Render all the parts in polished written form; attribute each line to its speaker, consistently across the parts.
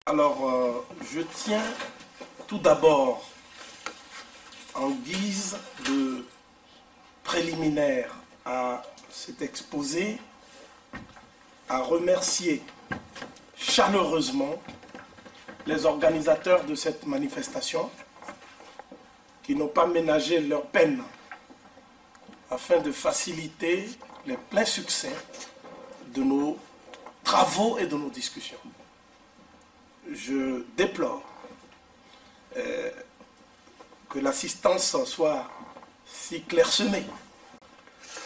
Speaker 1: Alors, je tiens tout d'abord, en guise de préliminaire à cet exposé, à remercier chaleureusement les organisateurs de cette manifestation qui n'ont pas ménagé leur peine afin de faciliter les pleins succès de nos travaux et de nos discussions. Je déplore que l'assistance soit si clairsemée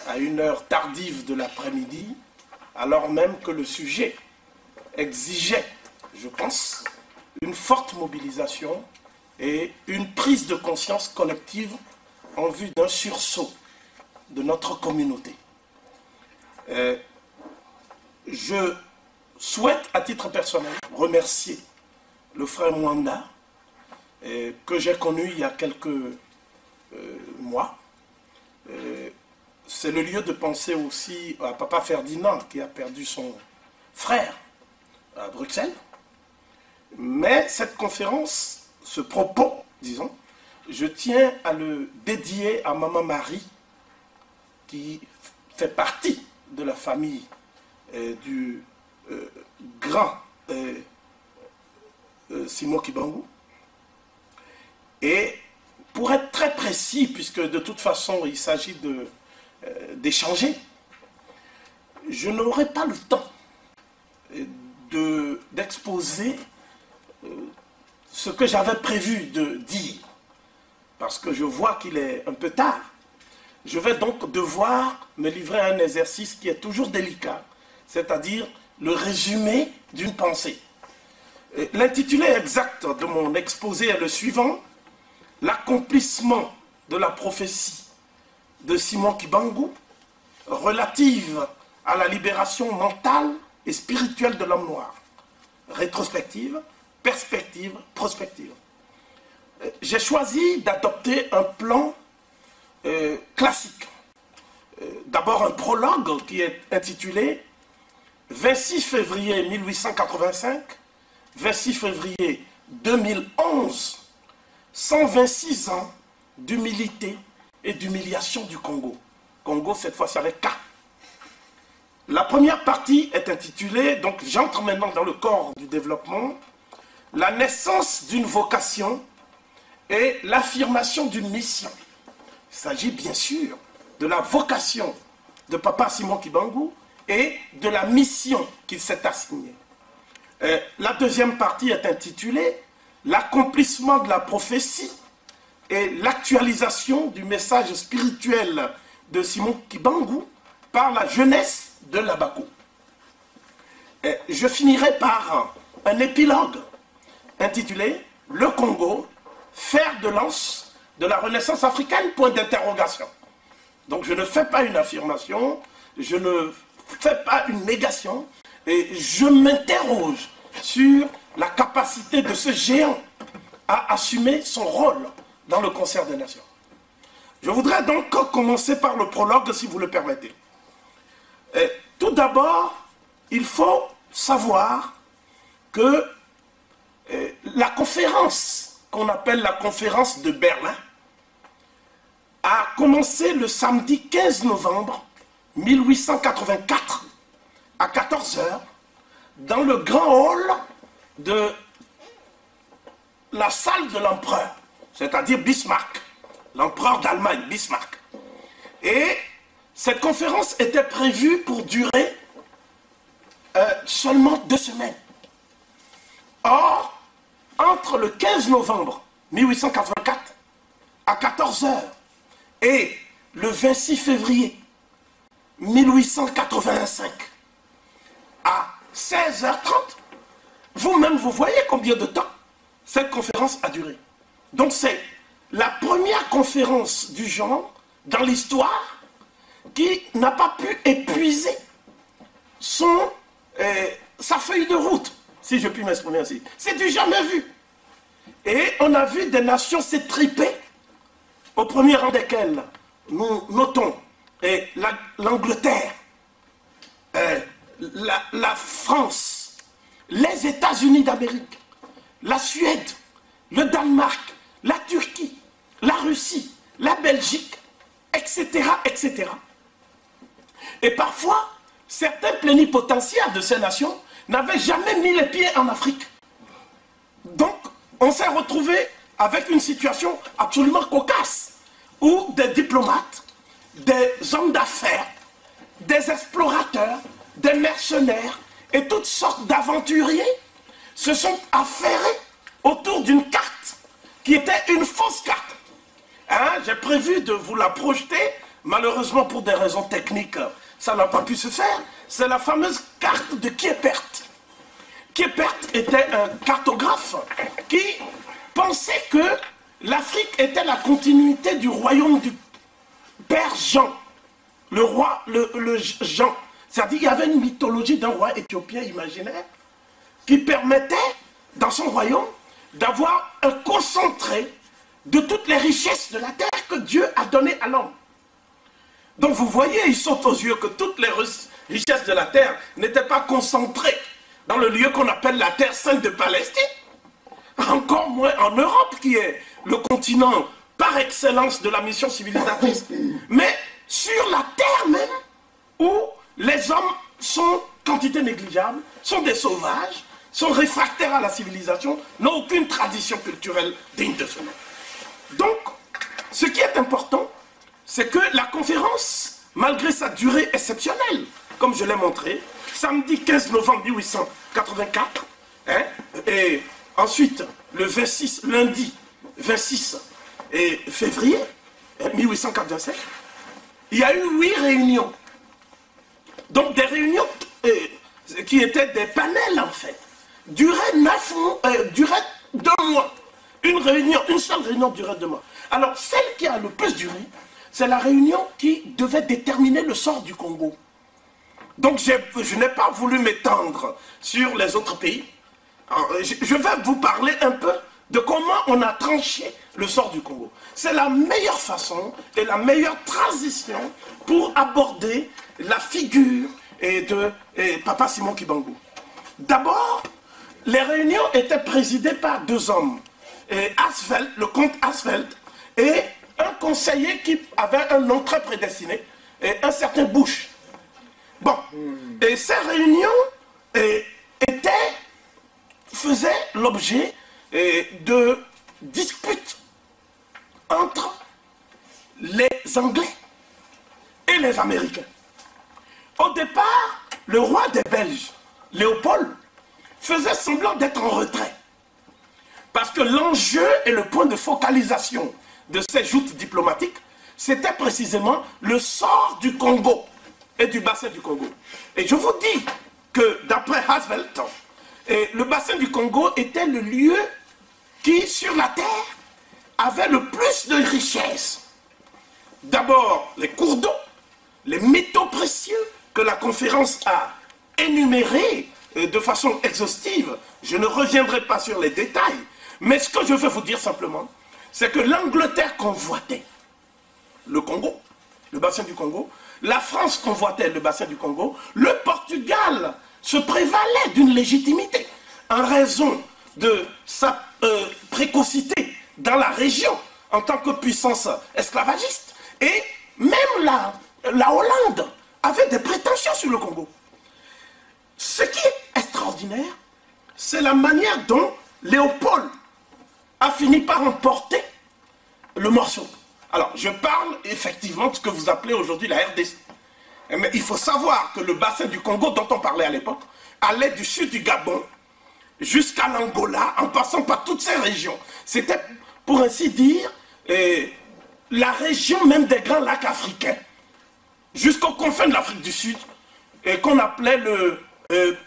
Speaker 1: à une heure tardive de l'après-midi, alors même que le sujet exigeait, je pense, une forte mobilisation et une prise de conscience collective en vue d'un sursaut de notre communauté. Je souhaite, à titre personnel, remercier le frère Mwanda, que j'ai connu il y a quelques mois. C'est le lieu de penser aussi à Papa Ferdinand, qui a perdu son frère à Bruxelles. Mais cette conférence, ce propos, disons, je tiens à le dédier à Maman Marie, qui fait partie de la famille du grand Simon Kibangu. Et pour être très précis, puisque de toute façon il s'agit d'échanger, je n'aurai pas le temps d'exposer ce que j'avais prévu de dire, parce que je vois qu'il est un peu tard. Je vais donc devoir me livrer à un exercice qui est toujours délicat, c'est-à-dire le résumé d'une pensée. L'intitulé exact de mon exposé est le suivant: l'accomplissement de la prophétie de Simon Kibangu relative à la libération mentale et spirituelle de l'homme noir. Rétrospective, perspective, prospective. J'ai choisi d'adopter un plan classique. D'abord un prologue qui est intitulé 26 février 1885, 26 février 2011, 126 ans d'humilité et d'humiliation du Congo. Congo, cette fois-ci avec K. La première partie est intitulée, donc j'entre maintenant dans le corps du développement, la naissance d'une vocation et l'affirmation d'une mission. Il s'agit bien sûr de la vocation de Papa Simon Kibangu et de la mission qu'il s'est assignée. La deuxième partie est intitulée l'accomplissement de la prophétie et l'actualisation du message spirituel de Simon Kibangu par la jeunesse de l'Abako. Je finirai par un épilogue intitulé Le Congo, fer de lance de la Renaissance africaine, point d'interrogation. Donc je ne fais pas une affirmation, je ne fais pas une négation, et je m'interroge sur la capacité de ce géant à assumer son rôle dans le concert des nations. Je voudrais donc commencer par le prologue, si vous le permettez. Tout d'abord, il faut savoir que la conférence qu'on appelle la conférence de Berlin a commencé le samedi 15 novembre 1884 à 14 h dans le grand hall de la salle de l'empereur, c'est-à-dire Bismarck, l'empereur d'Allemagne, Bismarck. Et cette conférence était prévue pour durer seulement 2 semaines. Or, entre le 15 novembre 1884 à 14 h et le 26 février 1885 à 16h30, vous-même vous voyez combien de temps cette conférence a duré. Donc c'est la première conférence du genre dans l'histoire qui n'a pas pu épuiser sa feuille de route, si je puis m'exprimer ainsi. C'est du jamais vu. Et on a vu des nations s'étriper, au premier rang desquelles nous notons l'Angleterre, la France, les États-Unis d'Amérique, la Suède, le Danemark, la Turquie, la Russie, la Belgique, etc., etc. Et parfois, certains plénipotentiaires de ces nations n'avaient jamais mis les pieds en Afrique. Donc, on s'est retrouvé avec une situation absolument cocasse, où des diplomates, des hommes d'affaires, des explorateurs, des mercenaires et toutes sortes d'aventuriers se sont affairés autour d'une carte qui était une fausse carte. Hein, j'ai prévu de vous la projeter, malheureusement pour des raisons techniques, ça n'a pas pu se faire. C'est la fameuse carte de Kiepert. Kiepert était un cartographe qui pensait que l'Afrique était la continuité du royaume du père Jean, le roi, le Jean. C'est-à-dire qu'il y avait une mythologie d'un roi éthiopien imaginaire qui permettait, dans son royaume, d'avoir un concentré de toutes les richesses de la terre que Dieu a données à l'homme. Donc vous voyez, il saute aux yeux que toutes les richesses de la terre n'étaient pas concentrées dans le lieu qu'on appelle la terre sainte de Palestine, encore moins en Europe, qui est le continent par excellence de la mission civilisatrice, mais sur la terre même, où les hommes sont quantité négligeable, sont des sauvages, sont réfractaires à la civilisation, n'ont aucune tradition culturelle digne de ce nom. Donc, ce qui est important, c'est que la conférence, malgré sa durée exceptionnelle, comme je l'ai montré, samedi 15 novembre 1884, hein, et ensuite le 26, lundi 26 février 1885, il y a eu 8 réunions. Donc des réunions qui étaient des panels en fait, duraient 2 mois. Une seule réunion durait 2 mois. Alors celle qui a le plus duré, c'est la réunion qui devait déterminer le sort du Congo. Donc je n'ai pas voulu m'étendre sur les autres pays. Alors, je vais vous parler un peu de comment on a tranché le sort du Congo. C'est la meilleure façon et la meilleure transition pour aborder la figure de Papa Simon Kibangu. D'abord, les réunions étaient présidées par 2 hommes, Asfeld, le comte Asfeld, et un conseiller qui avait un nom très prédestiné, un certain Bush. Bon, et ces réunions faisaient l'objet de disputes entre les Anglais et les Américains. Au départ, le roi des Belges, Léopold, faisait semblant d'être en retrait. Parce que l'enjeu et le point de focalisation de ces joutes diplomatiques, c'était précisément le sort du Congo et du bassin du Congo. Et je vous dis que d'après Hasvelt, le bassin du Congo était le lieu qui, sur la terre, avait le plus de richesses. D'abord, les cours d'eau, les métaux précieux que la conférence a énumérés de façon exhaustive. Je ne reviendrai pas sur les détails, mais ce que je veux vous dire simplement, c'est que l'Angleterre convoitait le Congo, le bassin du Congo, la France convoitait le bassin du Congo, le Portugal se prévalait d'une légitimité en raison de sa précocité dans la région en tant que puissance esclavagiste. Et même la Hollande avait des prétentions sur le Congo. Ce qui est extraordinaire, c'est la manière dont Léopold a fini par emporter le morceau. Alors, je parle effectivement de ce que vous appelez aujourd'hui la RDC. Mais il faut savoir que le bassin du Congo dont on parlait à l'époque allait du sud du Gabon jusqu'à l'Angola, en passant par toutes ces régions. C'était, pour ainsi dire, la région même des grands lacs africains, jusqu'aux confins de l'Afrique du Sud, qu'on appelait le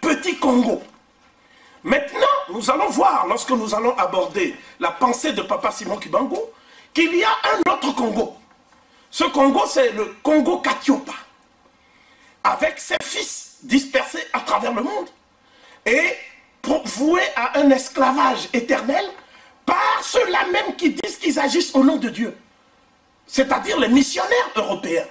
Speaker 1: Petit Congo. Maintenant, nous allons voir, lorsque nous allons aborder la pensée de Papa Simon Kibangu, qu'il y a un autre Congo. Ce Congo, c'est le Congo Katiopa, avec ses fils dispersés à travers le monde, et voués à un esclavage éternel par ceux-là même qui disent qu'ils agissent au nom de Dieu, c'est-à-dire les missionnaires européens.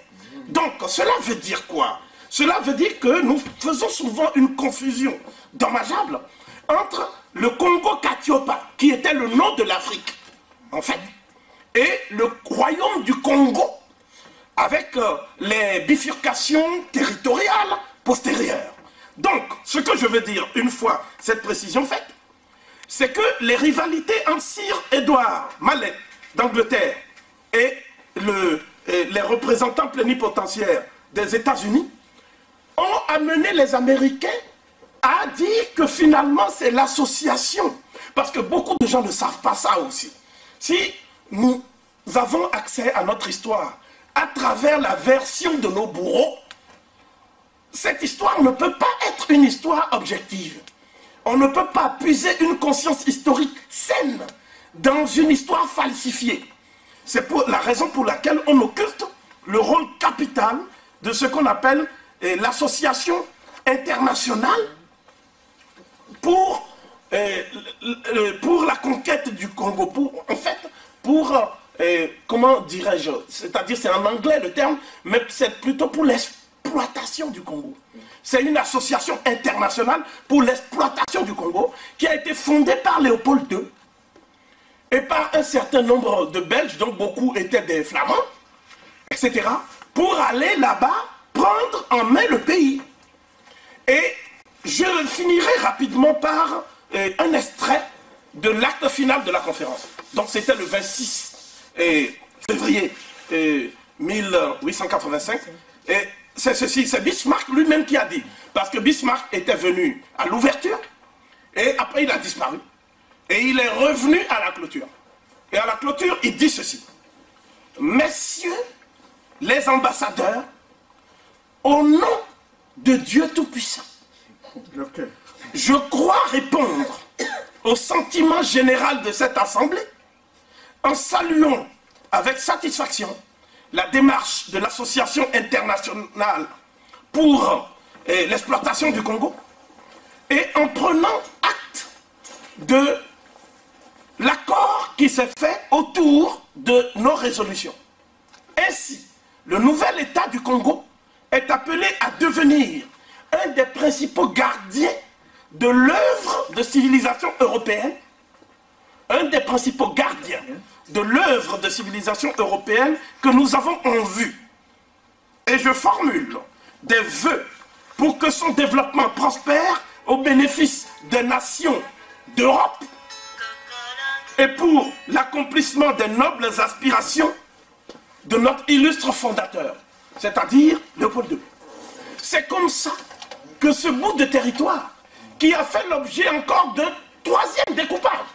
Speaker 1: Donc, cela veut dire quoi? Cela veut dire que nous faisons souvent une confusion dommageable entre le Congo-Katiopa, qui était le nom de l'Afrique, en fait, et le royaume du Congo, avec les bifurcations territoriales postérieures. Donc, ce que je veux dire, une fois cette précision faite, c'est que les rivalités entre Sir Édouard Mallet d'Angleterre et les représentants plénipotentiaires des États-Unis ont amené les Américains à dire que finalement c'est l'association. Parce que beaucoup de gens ne savent pas ça aussi. Si nous avons accès à notre histoire à travers la version de nos bourreaux, cette histoire ne peut pas être une histoire objective. On ne peut pas puiser une conscience historique saine dans une histoire falsifiée. C'est la raison pour laquelle on occulte le rôle capital de ce qu'on appelle l'association internationale pour la conquête du Congo. Comment dirais-je, c'est-à-dire c'est en anglais le terme, mais c'est plutôt pour l'exploitation du Congo. C'est une association internationale pour l'exploitation du Congo qui a été fondée par Léopold II et par un certain nombre de Belges, dont beaucoup étaient des Flamands, etc., pour aller là-bas prendre en main le pays. Et je finirai rapidement par un extrait de l'acte final de la conférence. Donc c'était le 26 février 1885. Et c'est ceci, c'est Bismarck lui-même qui a dit. Parce que Bismarck était venu à l'ouverture, et après il a disparu. Et il est revenu à la clôture. Et à la clôture, il dit ceci. Messieurs les ambassadeurs, au nom de Dieu Tout-Puissant, je crois répondre au sentiment général de cette assemblée en saluant avec satisfaction la démarche de l'Association internationale pour l'exploitation du Congo et en prenant acte de l'accord qui s'est fait autour de nos résolutions. Ainsi, le nouvel État du Congo est appelé à devenir un des principaux gardiens de l'œuvre de civilisation européenne, un des principaux gardiens de l'œuvre de civilisation européenne que nous avons en vue. Et je formule des vœux pour que son développement prospère au bénéfice des nations d'Europe et pour l'accomplissement des nobles aspirations de notre illustre fondateur, c'est-à-dire Léopold II. C'est comme ça que ce bout de territoire, qui a fait l'objet encore d'un troisième découpage.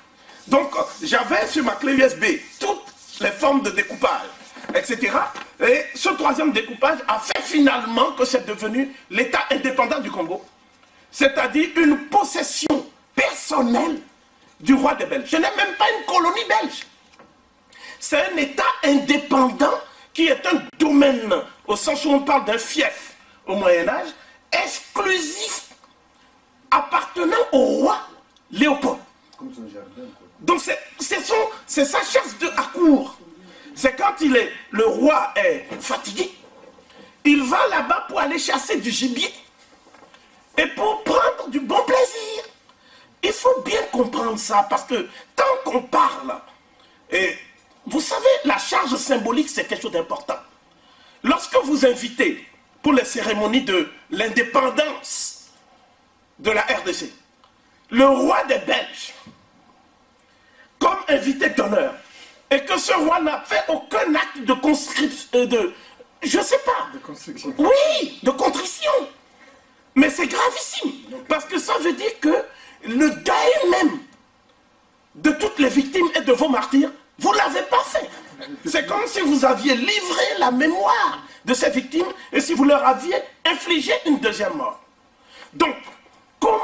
Speaker 1: Donc, j'avais sur ma clé USB toutes les formes de découpage, etc. Et ce troisième découpage a fait finalement que c'est devenu l'État indépendant du Congo, c'est-à-dire une possession personnelle du roi des Belges. Ce n'est même pas une colonie belge. C'est un État indépendant qui est un domaine, au sens où on parle d'un fief au Moyen-Âge, exclusif, appartenant au roi Léopold. Comme son jardin. Donc c'est sa chasse à cour. C'est quand le roi est fatigué, il va là-bas pour aller chasser du gibier et pour prendre du bon plaisir. Il faut bien comprendre ça parce que tant qu'on parle, et vous savez, la charge symbolique c'est quelque chose d'important. Lorsque vous invitez pour les cérémonies de l'indépendance de la RDC, le roi des Belges, comme invité d'honneur, et que ce roi n'a fait aucun acte de conscription, je sais pas. De construction. Oui, de contrition. Mais c'est gravissime, parce que ça veut dire que le deuil même de toutes les victimes et de vos martyrs, vous ne l'avez pas fait. C'est comme si vous aviez livré la mémoire de ces victimes et si vous leur aviez infligé une deuxième mort. Donc, comment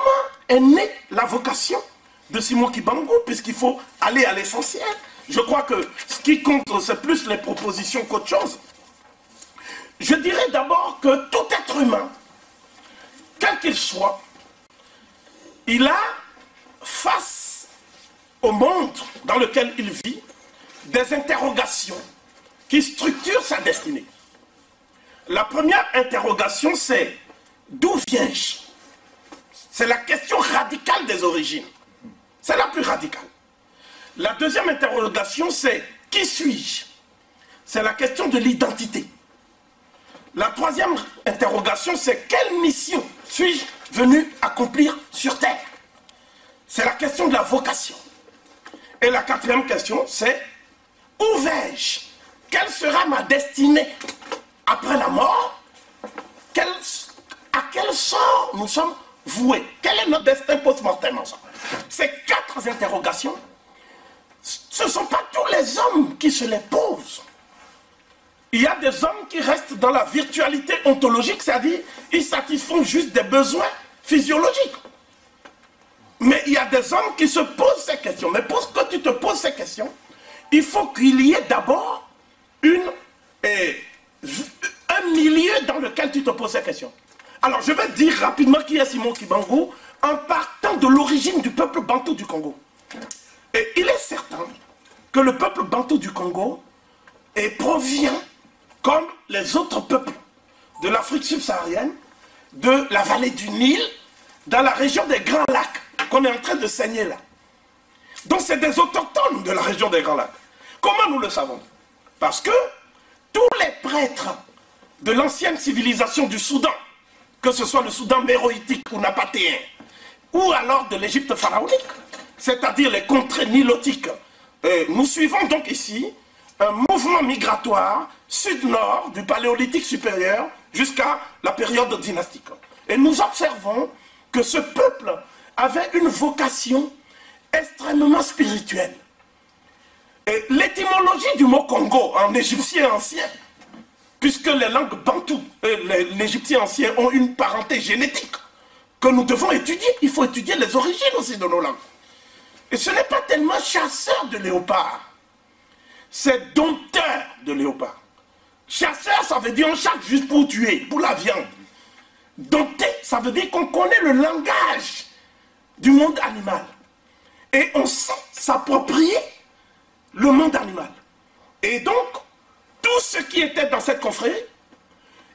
Speaker 1: est née la vocation de Simon Kibangu, puisqu'il faut aller à l'essentiel? Je crois que ce qui compte, c'est plus les propositions qu'autre chose. Je dirais d'abord que tout être humain, quel qu'il soit, il a, face au monde dans lequel il vit, des interrogations qui structurent sa destinée. La première interrogation, c'est d'où viens-je? C'est la question radicale des origines. C'est la plus radicale. La deuxième interrogation, c'est qui suis-je? C'est la question de l'identité. La troisième interrogation, c'est quelle mission suis-je venu accomplir sur Terre? C'est la question de la vocation. Et la quatrième question, c'est où vais-je? Quelle sera ma destinée après la mort? À quel sort nous sommes voués? Quel est notre destin post-mortem ensemble? Ces quatre interrogations, ce ne sont pas tous les hommes qui se les posent. Il y a des hommes qui restent dans la virtualité ontologique, c'est-à-dire ils satisfont juste des besoins physiologiques. Mais il y a des hommes qui se posent ces questions. Mais pour que tu te poses ces questions, il faut qu'il y ait d'abord un milieu dans lequel tu te poses ces questions. Alors je vais dire rapidement qui est Simon Kibangu en partant de l'origine du peuple bantou du Congo. Et il est certain que le peuple bantou du Congo provient, comme les autres peuples de l'Afrique subsaharienne, de la vallée du Nil, dans la région des Grands Lacs, qu'on est en train de saigner là. Donc c'est des autochtones de la région des Grands Lacs. Comment nous le savons? Parce que tous les prêtres de l'ancienne civilisation du Soudan, que ce soit le Soudan méroïtique ou napatéen, ou alors de l'Égypte pharaonique, c'est-à-dire les contrées nilotiques, nous suivons donc ici un mouvement migratoire sud-nord du paléolithique supérieur jusqu'à la période dynastique. Et nous observons que ce peuple avait une vocation extrêmement spirituelle. Et l'étymologie du mot Congo en égyptien ancien, puisque les langues bantoues et l'égyptien ancien ont une parenté génétique que nous devons étudier, il faut étudier les origines aussi de nos langues. Et ce n'est pas tellement chasseur de léopards, c'est dompteur de léopards. Chasseur, ça veut dire on chasse juste pour tuer, pour la viande. Dompter, ça veut dire qu'on connaît le langage du monde animal. Et on sait s'approprier le monde animal. Et donc, tous ceux qui étaient dans cette confrérie,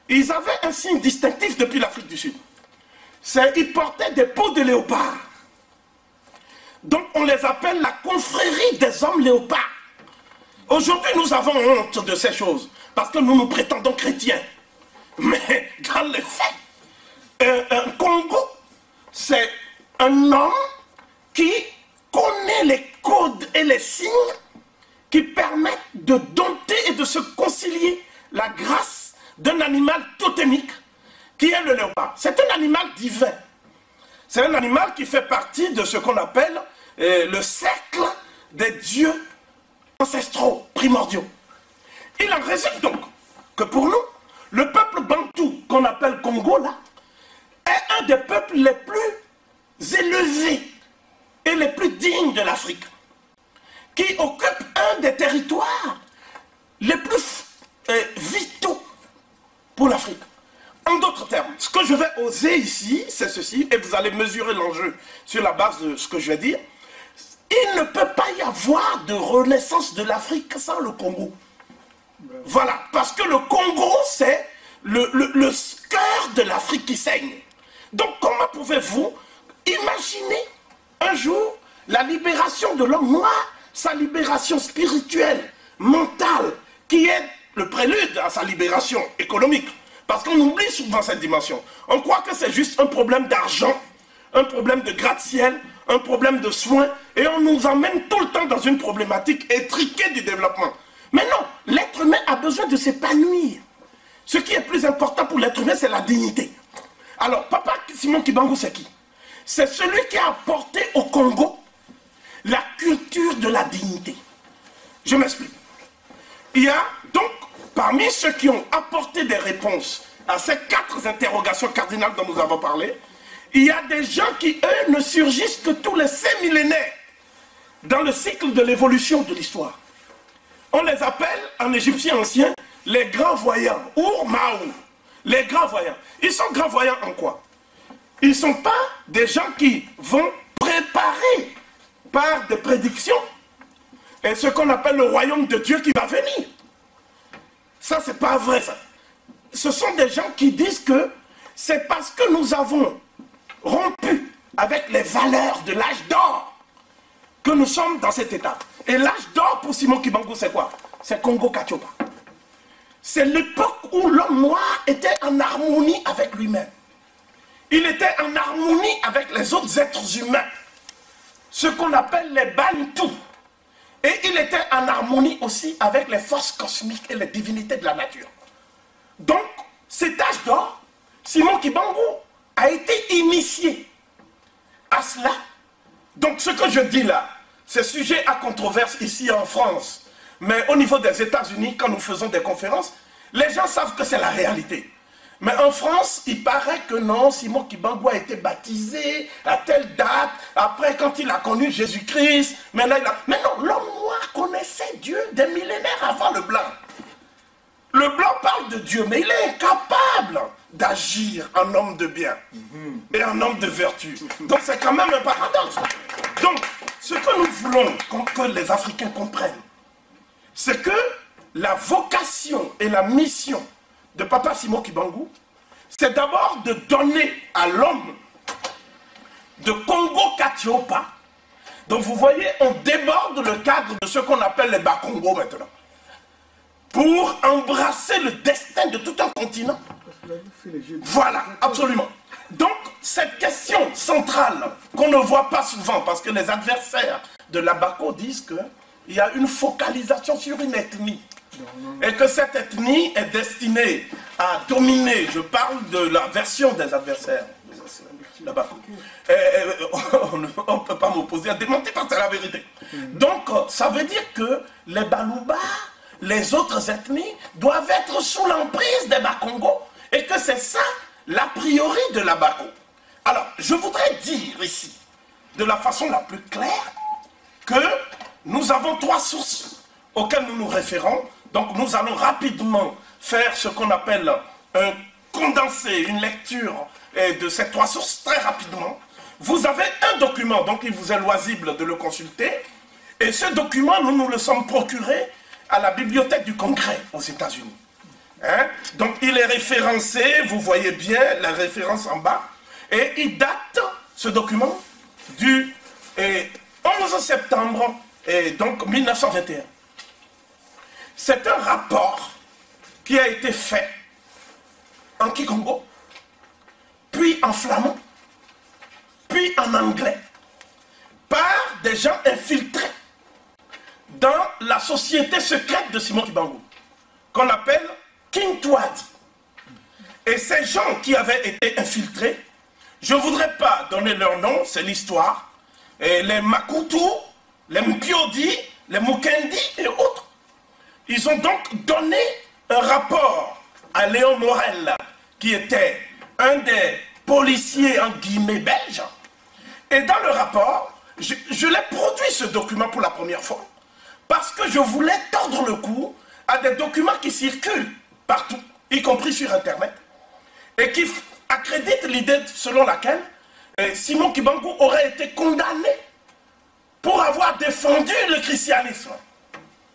Speaker 1: ils avaient un signe distinctif depuis l'Afrique du Sud. Ils portaient des peaux de léopard. Donc on les appelle la confrérie des hommes léopards. Aujourd'hui, nous avons honte de ces choses, parce que nous nous prétendons chrétiens. Mais dans les faits, un Congo, c'est un homme qui connaît les codes et les signes qui permettent de dompter et de se concilier la grâce d'un animal totémique qui est le léopard. C'est un animal divin. C'est un animal qui fait partie de ce qu'on appelle le cercle des dieux ancestraux, primordiaux. Il en résulte donc que pour nous, le peuple bantou qu'on appelle Congo là, est un des peuples les plus élevés et les plus dignes de l'Afrique, qui occupe un des territoires les plus vitaux pour l'Afrique. En d'autres termes, ce que je vais oser ici, c'est ceci, et vous allez mesurer l'enjeu sur la base de ce que je vais dire. Il ne peut pas y avoir de renaissance de l'Afrique sans le Congo. Voilà, parce que le Congo, c'est le cœur de l'Afrique qui saigne. Donc comment pouvez-vous imaginer un jour la libération de l'homme noir, sa libération spirituelle, mentale, qui est le prélude à sa libération économique? Parce qu'on oublie souvent cette dimension. On croit que c'est juste un problème d'argent, un problème de gratte-ciel, un problème de soins, et on nous emmène tout le temps dans une problématique étriquée du développement. Mais non, l'être humain a besoin de s'épanouir. Ce qui est plus important pour l'être humain, c'est la dignité. Alors, Papa Simon Kibangu, c'est qui? C'est celui qui a apporté au Congo la culture de la dignité. Je m'explique. Il y a donc, parmi ceux qui ont apporté des réponses à ces quatre interrogations cardinales dont nous avons parlé, il y a des gens qui, eux, ne surgissent que tous les 5 millénaires dans le cycle de l'évolution de l'histoire. On les appelle, en égyptien ancien, les grands voyants, ou Maou. Les grands voyants. Ils sont grands voyants en quoi? Ils ne sont pas des gens qui vont préparer par des prédictions et ce qu'on appelle le royaume de Dieu qui va venir. Ça, c'est pas vrai, ça. Ce sont des gens qui disent que c'est parce que nous avons rompu avec les valeurs de l'âge d'or que nous sommes dans cet état. Et l'âge d'or pour Simon Kibangu, c'est quoi? C'est Congo Katiopa. C'est l'époque où l'homme noir était en harmonie avec lui-même. Il était en harmonie avec les autres êtres humains, ce qu'on appelle les Bantous. Et il était en harmonie aussi avec les forces cosmiques et les divinités de la nature. Donc, cet âge d'or, Simon Kibangu a été initié à cela. Donc, ce que je dis là, c'est sujet à controverse ici en France. Mais au niveau des États-Unis, quand nous faisons des conférences, les gens savent que c'est la réalité. Mais en France, il paraît que non, Simon Kibangu a été baptisé à telle date, après quand il a connu Jésus-Christ, mais non, l'homme noir connaissait Dieu des millénaires avant le blanc. Le blanc parle de Dieu, mais il est incapable d'agir en homme de bien et en homme de vertu. Donc c'est quand même un paradoxe. Donc, ce que nous voulons que les Africains comprennent, c'est que la vocation et la mission de Papa Simon Kibangu, c'est d'abord de donner à l'homme de Congo Katiopa. Donc vous voyez, on déborde le cadre de ce qu'on appelle les Bas-Congo maintenant, pour embrasser le destin de tout un continent. Voilà, absolument. Donc, cette question centrale qu'on ne voit pas souvent, parce que les adversaires de la BACO disent qu'il y a une focalisation sur une ethnie, et que cette ethnie est destinée à dominer. Je parle de la version des adversaires de la BACO. On ne peut pas m'opposer à démentir parce que c'est la vérité. Donc, ça veut dire que les Balouba, les autres ethnies, doivent être sous l'emprise des Bas-Congo, et que c'est ça l'a priori de la BACO. Alors, je voudrais dire ici, de la façon la plus claire, que nous avons trois sources auxquelles nous nous référons. Donc, nous allons rapidement faire ce qu'on appelle un condensé, une lecture de ces trois sources, très rapidement. Vous avez un document, donc il vous est loisible de le consulter. Et ce document, nous nous le sommes procurés à la Bibliothèque du Congrès aux États-Unis. Hein? Donc il est référencé, vous voyez bien la référence en bas, et il date, ce document, du 11 septembre donc 1921. C'est un rapport qui a été fait en Kikongo, puis en flamand, puis en anglais, par des gens infiltrés dans la société secrète de Simon Kibangu, qu'on appelle King Touadi. Et ces gens qui avaient été infiltrés, je ne voudrais pas donner leur nom, c'est l'histoire, les Makutu, les Mpiodi, les Mukendi et autres, ils ont donc donné un rapport à Léon Morel, qui était un des policiers en guillemets belges. Et dans le rapport, je l'ai produit ce document pour la première fois, parce que je voulais tordre le cou à des documents qui circulent partout, y compris sur Internet, et qui accréditent l'idée selon laquelle Simon Kibangu aurait été condamné pour avoir défendu le christianisme.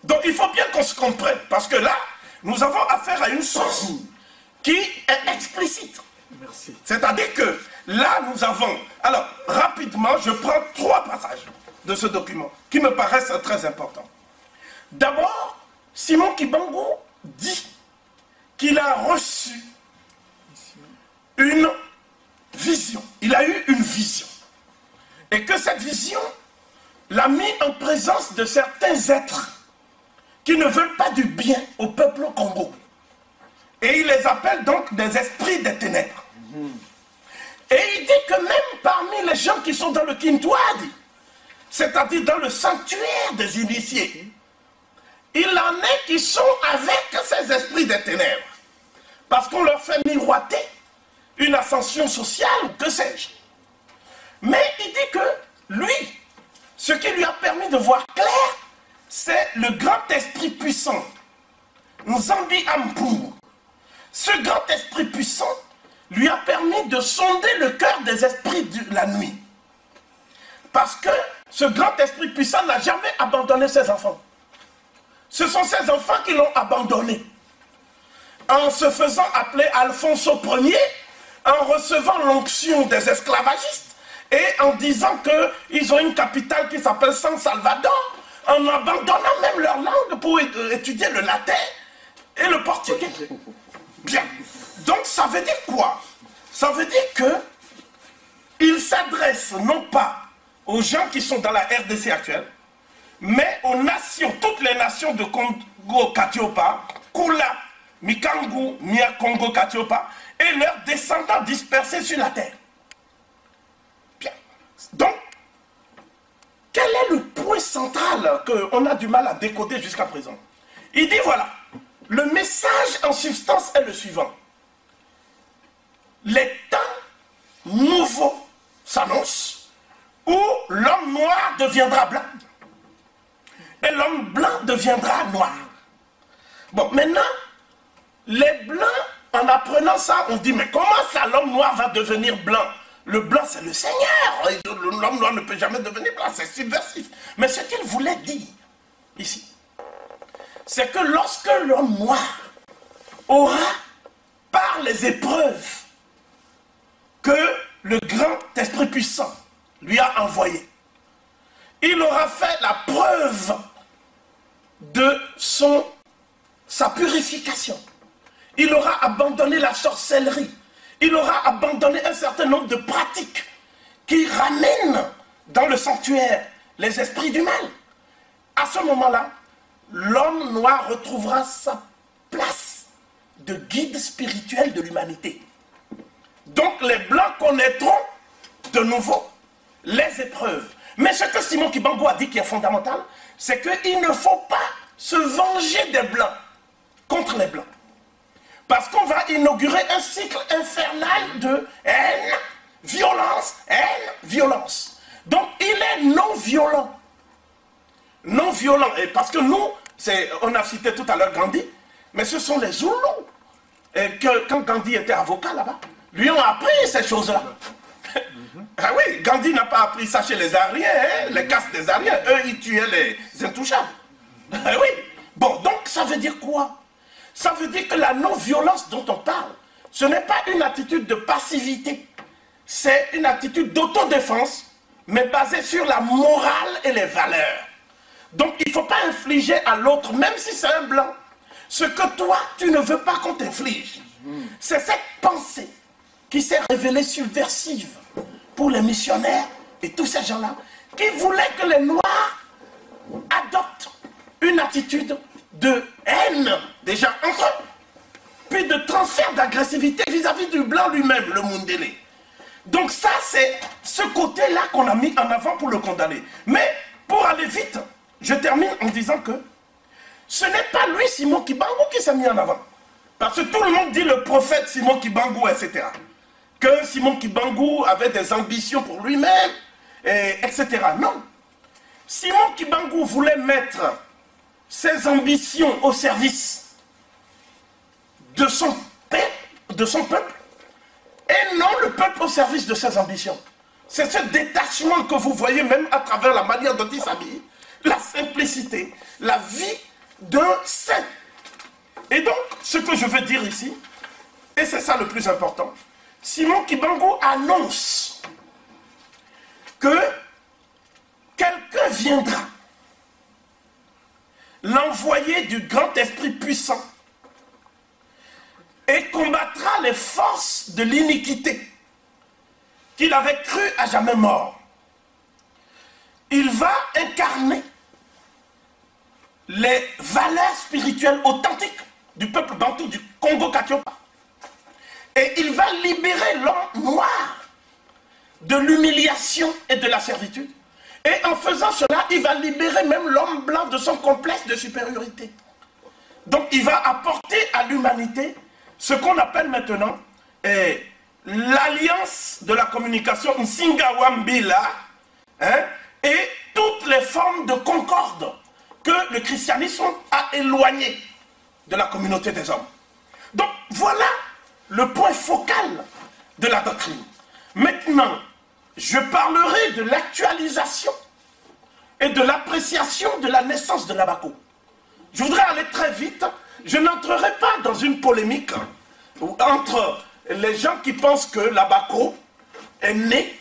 Speaker 1: Donc il faut bien qu'on se comprenne, parce que là, nous avons affaire à une source qui est explicite. C'est-à-dire que là, nous avons... Alors, rapidement, je prends trois passages de ce document qui me paraissent très importants. D'abord, Simon Kibangu dit qu'il a reçu une vision. Il a eu une vision. Et que cette vision l'a mis en présence de certains êtres qui ne veulent pas du bien au peuple Congo. Et il les appelle donc des esprits des ténèbres. Et il dit que même parmi les gens qui sont dans le Kintouadi, c'est-à-dire dans le sanctuaire des initiés, il en est qui sont avec ces esprits des ténèbres. Parce qu'on leur fait miroiter une ascension sociale, que sais-je. Mais il dit que lui, ce qui lui a permis de voir clair, c'est le grand esprit puissant, Nzambi Ampungu. Ce grand esprit puissant lui a permis de sonder le cœur des esprits de la nuit. Parce que ce grand esprit puissant n'a jamais abandonné ses enfants. Ce sont ses enfants qui l'ont abandonné. En se faisant appeler Alfonso Ier, en recevant l'onction des esclavagistes et en disant qu'ils ont une capitale qui s'appelle San Salvador, en abandonnant même leur langue pour étudier le latin et le portugais. Bien. Donc ça veut dire quoi? Ça veut dire que ils s'adressent non pas aux gens qui sont dans la RDC actuelle, mais aux nations, toutes les nations de Congo-Katiopa, Kula, Mikangu, Mia Congo-Katiopa, et leurs descendants dispersés sur la terre. Bien. Donc, quel est le point central qu'on a du mal à décoder jusqu'à présent? Il dit voilà, le message en substance est le suivant. Les temps nouveaux s'annoncent où l'homme noir deviendra blanc et l'homme blanc deviendra noir. Bon, maintenant, les blancs, en apprenant ça, on dit mais comment ça l'homme noir va devenir blanc? Le blanc c'est le Seigneur, l'homme noir ne peut jamais devenir blanc, c'est subversif. Mais ce qu'il voulait dire ici, c'est que lorsque l'homme noir aura, par les épreuves que le grand esprit puissant lui a envoyé, il aura fait la preuve de sa purification. Il aura abandonné la sorcellerie. Il aura abandonné un certain nombre de pratiques qui ramènent dans le sanctuaire les esprits du mal. À ce moment-là, l'homme noir retrouvera sa place de guide spirituel de l'humanité. Donc les blancs connaîtront de nouveau les épreuves. Mais ce que Simon Kibangu a dit qui est fondamental, c'est qu'il ne faut pas se venger des blancs contre les blancs. Parce qu'on va inaugurer un cycle infernal de haine, violence, haine, violence. Donc il est non violent. Non violent. Et parce que nous, on a cité tout à l'heure Gandhi, mais ce sont les Zoulous. Et quand Gandhi était avocat là-bas, lui ont appris ces choses-là. Ah oui, Gandhi n'a pas appris ça chez les Ariens, hein, les castes des Ariens. Eux, ils tuaient les intouchables. Ah oui. Bon, donc ça veut dire quoi? Ça veut dire que la non-violence dont on parle, ce n'est pas une attitude de passivité. C'est une attitude d'autodéfense, mais basée sur la morale et les valeurs. Donc il ne faut pas infliger à l'autre, même si c'est un blanc, ce que toi, tu ne veux pas qu'on t'inflige. C'est cette pensée qui s'est révélée subversive pour les missionnaires et tous ces gens-là, qui voulaient que les Noirs adoptent une attitude de haine, déjà entre eux, puis de transfert d'agressivité vis-à-vis du blanc lui-même, le Mundélé. Donc ça, c'est ce côté-là qu'on a mis en avant pour le condamner. Mais, pour aller vite, je termine en disant que ce n'est pas lui, Simon Kibangu, qui s'est mis en avant. Parce que tout le monde dit le prophète Simon Kibangu, etc. Que Simon Kibangu avait des ambitions pour lui-même, etc. Non. Simon Kibangu voulait mettre ses ambitions au service de son peuple, et non le peuple au service de ses ambitions. C'est ce détachement que vous voyez même à travers la manière dont il s'habille, la simplicité, la vie d'un saint. Et donc, ce que je veux dire ici, et c'est ça le plus important, Simon Kibangu annonce que quelqu'un viendra, l'envoyé du grand esprit puissant, et combattra les forces de l'iniquité qu'il avait cru à jamais mort. Il va incarner les valeurs spirituelles authentiques du peuple bantou du Congo-Katiopa. Et il va libérer l'homme noir de l'humiliation et de la servitude. Et en faisant cela, il va libérer même l'homme blanc de son complexe de supériorité. Donc il va apporter à l'humanité ce qu'on appelle maintenant l'alliance de la communication Nsingawambila, hein, et toutes les formes de concorde que le christianisme a éloignées de la communauté des hommes. Donc voilà le point focal de la doctrine. Maintenant, je parlerai de l'actualisation et de l'appréciation de la naissance de Labako. Je voudrais aller très vite. Je n'entrerai pas dans une polémique entre les gens qui pensent que Labako est né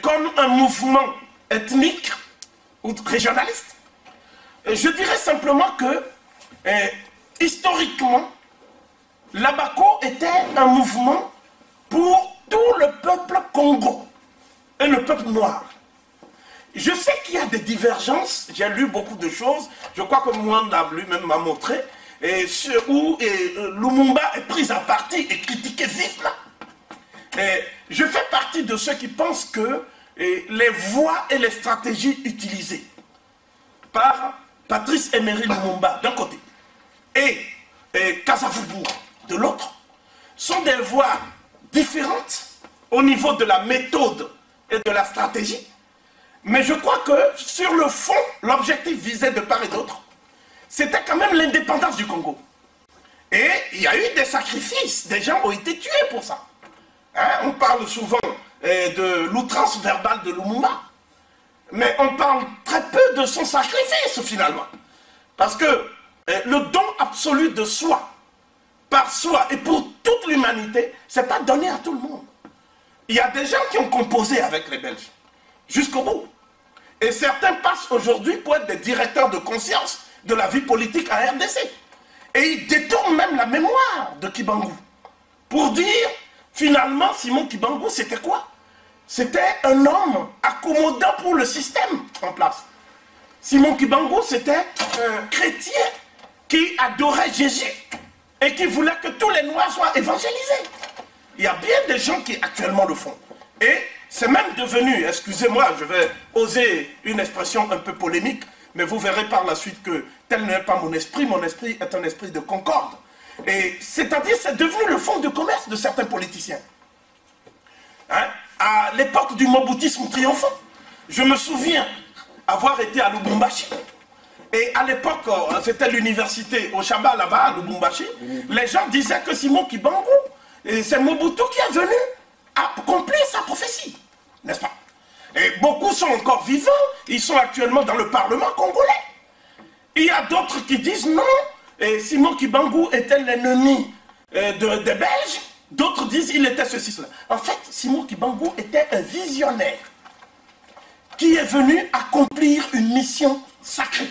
Speaker 1: comme un mouvement ethnique ou régionaliste. Et je dirais simplement que, historiquement, l'Abaco était un mouvement pour tout le peuple Congo et le peuple noir. Je sais qu'il y a des divergences, j'ai lu beaucoup de choses, je crois que Mwanda lui-même m'a montré, où Lumumba est pris à partie et critiqué vivement. Je fais partie de ceux qui pensent que les voies et les stratégies utilisées par Patrice Emery Lumumba d'un côté et Kasavubu de l'autre sont des voies différentes au niveau de la méthode et de la stratégie. Mais je crois que sur le fond, l'objectif visé de part et d'autre, c'était quand même l'indépendance du Congo. Et il y a eu des sacrifices, des gens ont été tués pour ça. Hein, on parle souvent de l'outrance verbale de Lumumba, mais on parle très peu de son sacrifice finalement. Parce que le don absolu de soi, par soi et pour toute l'humanité, c'est pas donné à tout le monde. Il y a des gens qui ont composé avec les Belges, jusqu'au bout. Et certains passent aujourd'hui pour être des directeurs de conscience de la vie politique à RDC. Et ils détournent même la mémoire de Kibangu pour dire, finalement, Simon Kibangu, c'était quoi? C'était un homme accommodant pour le système en place. Simon Kibangu, c'était un chrétien qui adorait Jésus et qui voulait que tous les Noirs soient évangélisés. Il y a bien des gens qui actuellement le font. Et c'est même devenu, excusez-moi, je vais oser une expression un peu polémique, mais vous verrez par la suite que tel n'est pas mon esprit est un esprit de concorde. Et c'est-à-dire, c'est devenu le fonds de commerce de certains politiciens. Hein? À l'époque du moboutisme triomphant, je me souviens avoir été à Lubumbashi. Et à l'époque, c'était l'université au Chaba là-bas, à Lubumbashi. Les gens disaient que Simon Kibangu, c'est Mobutu qui est venu accomplir sa prophétie, n'est-ce pas? Et beaucoup sont encore vivants, ils sont actuellement dans le Parlement congolais. Il y a d'autres qui disent non, Simon Kibangu était l'ennemi des Belges, d'autres disent il était ceci, cela. En fait, Simon Kibangu était un visionnaire qui est venu accomplir une mission sacrée.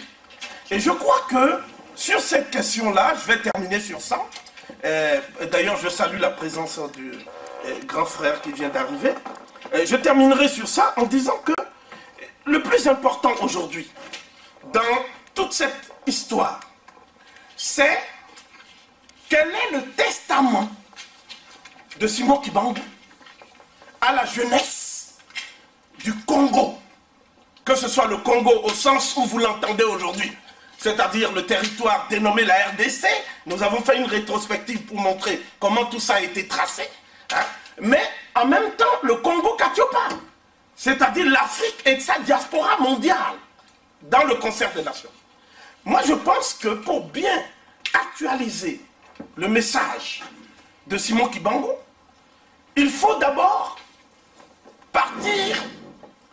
Speaker 1: Et je crois que sur cette question-là, je vais terminer sur ça. D'ailleurs, je salue la présence du grand frère qui vient d'arriver. Je terminerai sur ça en disant que le plus important aujourd'hui, dans toute cette histoire, c'est quel est le testament de Simon Kibangu à la jeunesse du Congo, que ce soit le Congo au sens où vous l'entendez aujourd'hui, c'est-à-dire le territoire dénommé la RDC. Nous avons fait une rétrospective pour montrer comment tout ça a été tracé, hein, mais en même temps le Congo Katiopa, c'est-à-dire l'Afrique et sa diaspora mondiale dans le concert des nations. Moi je pense que pour bien actualiser le message de Simon Kibangu, il faut d'abord partir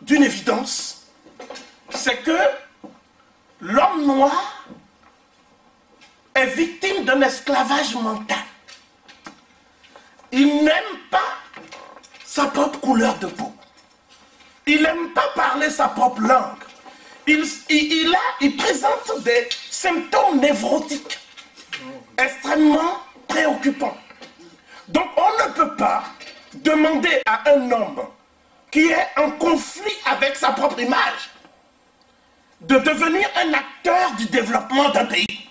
Speaker 1: d'une évidence, c'est que l'homme noir est victime d'un esclavage mental. Il n'aime pas sa propre couleur de peau. Il n'aime pas parler sa propre langue. Il présente des symptômes névrotiques extrêmement préoccupants. Donc on ne peut pas demander à un homme qui est en conflit avec sa propre image de devenir un acteur du développement d'un pays.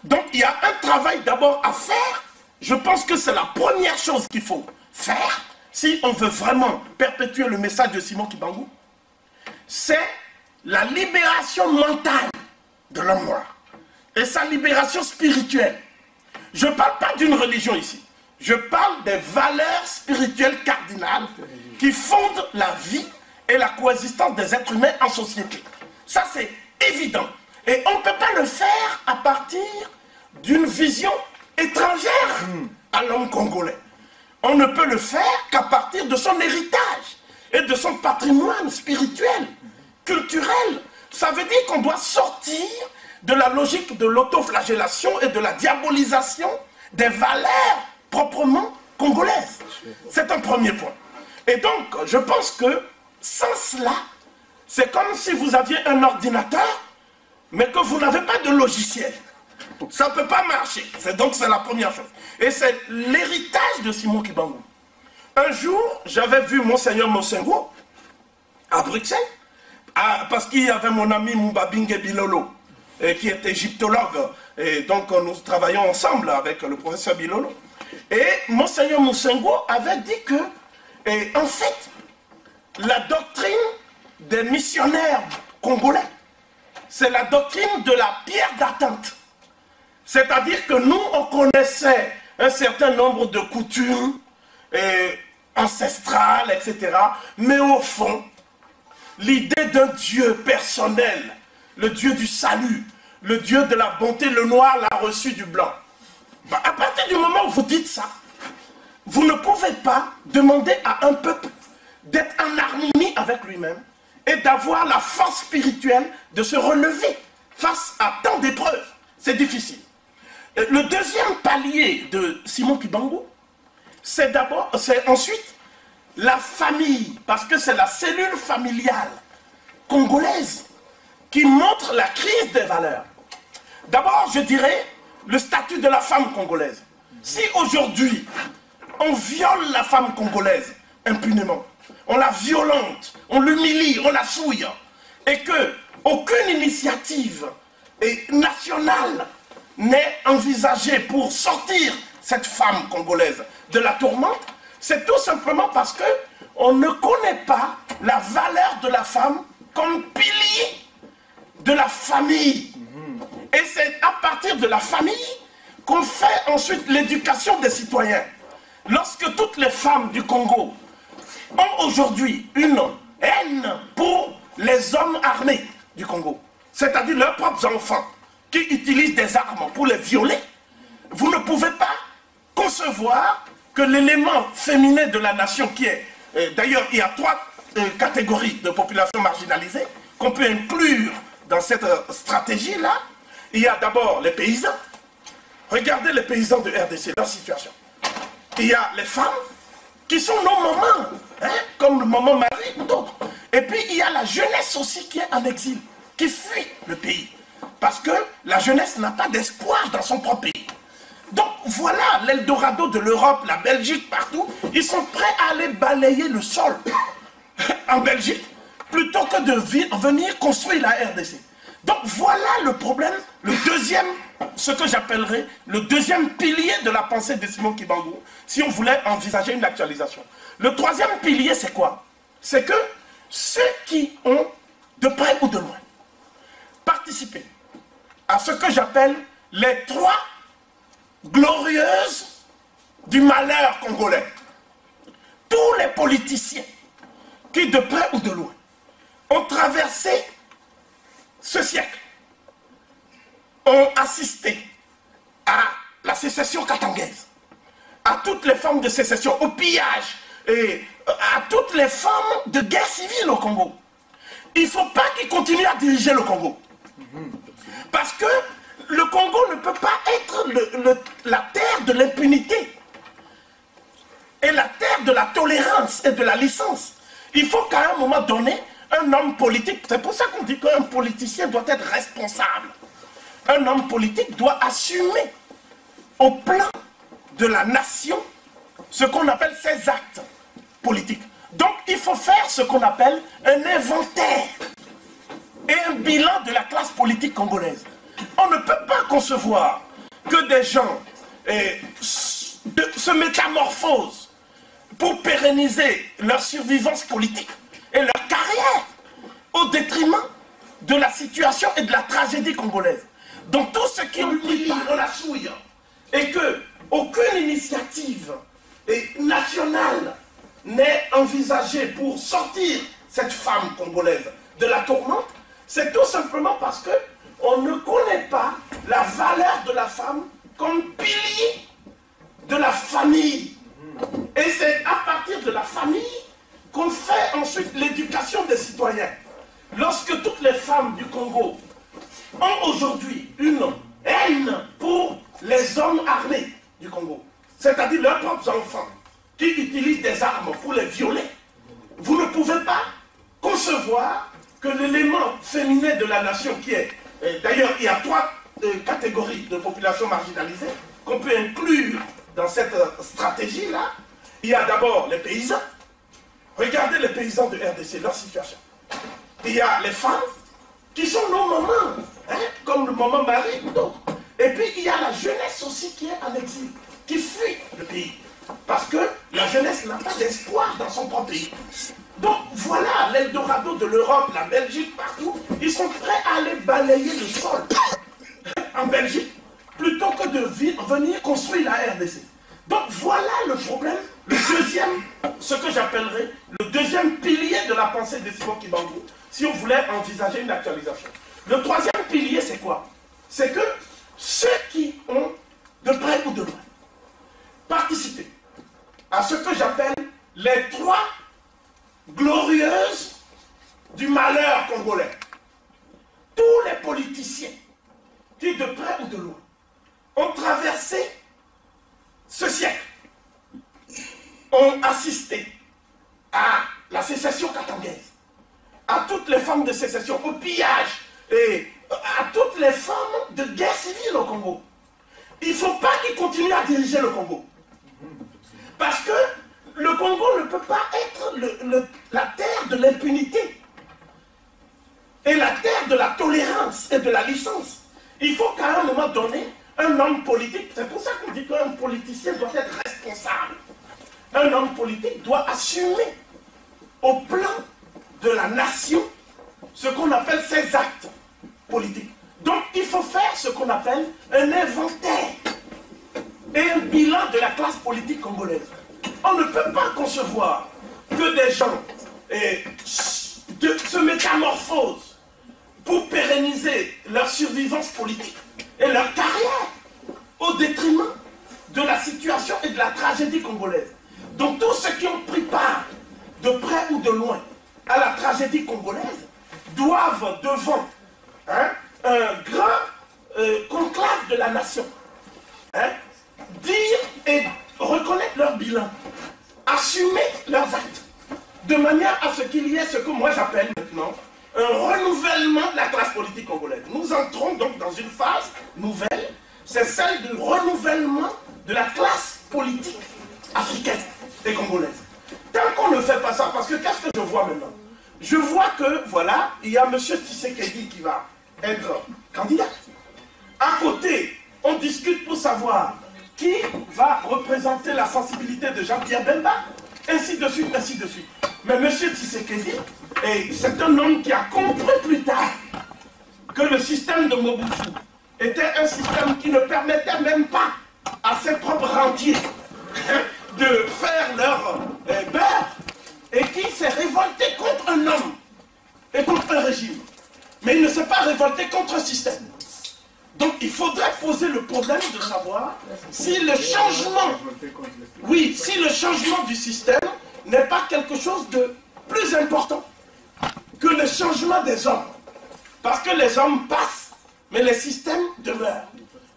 Speaker 1: Donc il y a un travail d'abord à faire. Je pense que c'est la première chose qu'il faut faire si on veut vraiment perpétuer le message de Simon Kibangu. C'est la libération mentale de l'homme noir et sa libération spirituelle. Je ne parle pas d'une religion ici. Je parle des valeurs spirituelles cardinales qui fondent la vie et la coexistence des êtres humains en société. Ça, c'est évident. Et on ne peut pas le faire à partir d'une vision étrangère à l'homme congolais. On ne peut le faire qu'à partir de son héritage et de son patrimoine spirituel, culturel. Ça veut dire qu'on doit sortir de la logique de l'autoflagellation et de la diabolisation des valeurs proprement congolaises. C'est un premier point. Et donc, je pense que sans cela, c'est comme si vous aviez un ordinateur, mais que vous n'avez pas de logiciel. Ça ne peut pas marcher. Donc c'est la première chose. Et c'est l'héritage de Simon Kibangu. Un jour, j'avais vu Monseigneur Mosengo à Bruxelles, parce qu'il y avait mon ami Mbabinge Bilolo, qui est égyptologue. Et donc nous travaillons ensemble avec le professeur Bilolo. Et Monseigneur Mosengo avait dit que, en fait, la doctrine des missionnaires congolais, c'est la doctrine de la pierre d'attente. C'est-à-dire que nous, on connaissait un certain nombre de coutumes ancestrales, etc. Mais au fond, l'idée d'un Dieu personnel, le Dieu du salut, le Dieu de la bonté, le noir l'a reçu du blanc. Bah, à partir du moment où vous dites ça, vous ne pouvez pas demander à un peuple d'être en harmonie avec lui-même et d'avoir la force spirituelle de se relever face à tant d'épreuves. C'est difficile. Le deuxième palier de Simon Kibangu, c'est ensuite la famille, parce que c'est la cellule familiale congolaise qui montre la crise des valeurs. D'abord, je dirais le statut de la femme congolaise. Si aujourd'hui, on viole la femme congolaise impunément, on la violente, on l'humilie, on la souille, et que aucune initiative nationale n'est envisagée pour sortir cette femme congolaise de la tourmente, c'est tout simplement parce qu'on ne connaît pas la valeur de la femme comme pilier de la famille. Et c'est à partir de la famille qu'on fait ensuite l'éducation des citoyens. Lorsque toutes les femmes du Congo ont aujourd'hui une haine pour les hommes armés du Congo, c'est-à-dire leurs propres enfants qui utilisent des armes pour les violer, vous ne pouvez pas concevoir que l'élément féminin de la nation qui est... D'ailleurs, il y a trois catégories de population marginalisée qu'on peut inclure dans cette stratégie-là. Il y a d'abord les paysans. Regardez les paysans de RDC, leur situation. Il y a les femmes qui sont nos mamans, hein, comme le maman Marie ou d'autres. Et puis il y a la jeunesse aussi qui est en exil, qui fuit le pays. Parce que la jeunesse n'a pas d'espoir dans son propre pays. Donc voilà l'Eldorado de l'Europe, la Belgique, partout. Ils sont prêts à aller balayer le sol en Belgique plutôt que de venir construire la RDC. Donc voilà le problème, le deuxième, ce que j'appellerais le deuxième pilier de la pensée de Simon Kibangu, si on voulait envisager une actualisation. Le troisième pilier, c'est quoi? C'est que ceux qui ont, de près ou de loin, participé à ce que j'appelle les trois glorieuses du malheur congolais, tous les politiciens qui, de près ou de loin, ont traversé ce siècle, ont assisté à la sécession katangaise, à toutes les formes de sécession, au pillage et à toutes les formes de guerre civile au Congo. Il ne faut pas qu'ils continuent à diriger le Congo. Parce que le Congo ne peut pas être la terre de l'impunité et la terre de la tolérance et de la licence. Il faut qu'à un moment donné, un homme politique, c'est pour ça qu'on dit qu'un politicien doit être responsable. Un homme politique doit assumer au plan de la nation ce qu'on appelle ses actes politiques. Donc il faut faire ce qu'on appelle un inventaire et un bilan de la classe politique congolaise. On ne peut pas concevoir que des gens se métamorphosent pour pérenniser leur survivance politique et leur carrière au détriment de la situation et de la tragédie congolaise. Donc tout ce qui oublie on la souille et que aucune initiative nationale n'est envisagée pour sortir cette femme congolaise de la tourmente, c'est tout simplement parce que on ne connaît pas la valeur de la femme comme pilier de la famille. Et c'est à partir de la famille qu'on fait ensuite l'éducation des citoyens. Lorsque toutes les femmes du Congo ont aujourd'hui une haine pour les hommes armés du Congo, c'est-à-dire leurs propres enfants qui utilisent des armes pour les violer, vous ne pouvez pas concevoir que l'élément féminin de la nation qui est... D'ailleurs, il y a trois catégories de population marginalisée qu'on peut inclure dans cette stratégie-là. Il y a d'abord les paysans. Regardez les paysans de RDC, leur situation. Il y a les femmes qui sont nos mamans, hein, comme le maman Marie ou d'autres. Et puis il y a la jeunesse aussi qui est en exil, qui fuit le pays. Parce que la jeunesse n'a pas d'espoir dans son propre pays. Donc voilà l'Eldorado de l'Europe, la Belgique, partout. Ils sont prêts à aller balayer le sol en Belgique plutôt que de venir construire la RDC. Donc voilà le problème, le deuxième, ce que j'appellerais le deuxième pilier de la pensée de Simon Kimbangu, si on voulait envisager une actualisation. Le troisième pilier, c'est quoi? C'est que ceux qui ont, de près ou de loin, participé à ce que j'appelle les trois glorieuses du malheur congolais, tous les politiciens qui, de près ou de loin, ont traversé ce siècle, ont assisté à la sécession katangaise, à toutes les formes de sécession, au pillage et à toutes les formes de guerre civile au Congo. Il ne faut pas qu'ils continuent à diriger le Congo. Parce que le Congo ne peut pas être la terre de l'impunité et la terre de la tolérance et de la licence. Il faut qu'à un moment donné, un homme politique, c'est pour ça qu'on dit qu'un politicien doit être responsable. Un homme politique doit assumer au plan de la nation ce qu'on appelle ses actes politiques. Donc il faut faire ce qu'on appelle un inventaire et un bilan de la classe politique congolaise. On ne peut pas concevoir que des gens se métamorphosent pour pérenniser leur survivance politique et leur carrière au détriment de la situation et de la tragédie congolaise. Donc tous ceux qui ont pris part de près ou de loin à la tragédie congolaise doivent devant un grand conclave de la nation dire et reconnaître leur bilan, assumer leurs actes, de manière à ce qu'il y ait ce que moi j'appelle maintenant un renouvellement de la classe politique congolaise. Nous entrons donc dans une phase nouvelle, c'est celle du renouvellement de la classe politique africaine et congolaise. Tant qu'on ne fait pas ça, parce que qu'est-ce que je vois maintenant? Je vois que, voilà, il y a M. Tshisekedi qui va être candidat. À côté, on discute pour savoir qui va représenter la sensibilité de Jean-Pierre Bemba, ainsi de suite, ainsi de suite. Mais M. Tshisekedi, c'est un homme qui a compris plus tard que le système de Mobutu était un système qui ne permettait même pas à ses propres rentiers de faire leur beurre, et qui s'est révolté contre un homme et contre un régime. Mais il ne s'est pas révolté contre un système. Donc il faudrait poser le problème de savoir si le changement, oui, si le changement du système n'est pas quelque chose de plus important que le changement des hommes. Parce que les hommes passent, mais les systèmes demeurent.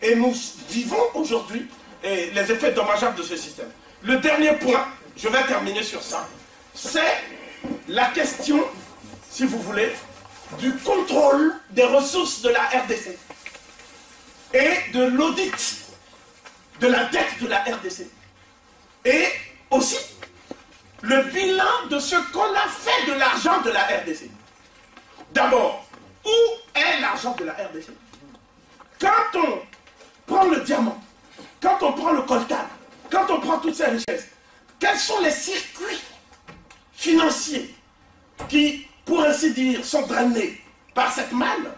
Speaker 1: Et nous vivons aujourd'hui les effets dommageables de ce système. Le dernier point, je vais terminer sur ça, c'est la question, si vous voulez, du contrôle des ressources de la RDC et de l'audit de la dette de la RDC. Et aussi le bilan de ce qu'on a fait de l'argent de la RDC. D'abord, où est l'argent de la RDC? Quand on prend le diamant, quand on prend le coltan, quand on prend toutes ces richesses, quels sont les circuits financiers qui, pour ainsi dire, sont drainés par cette manne?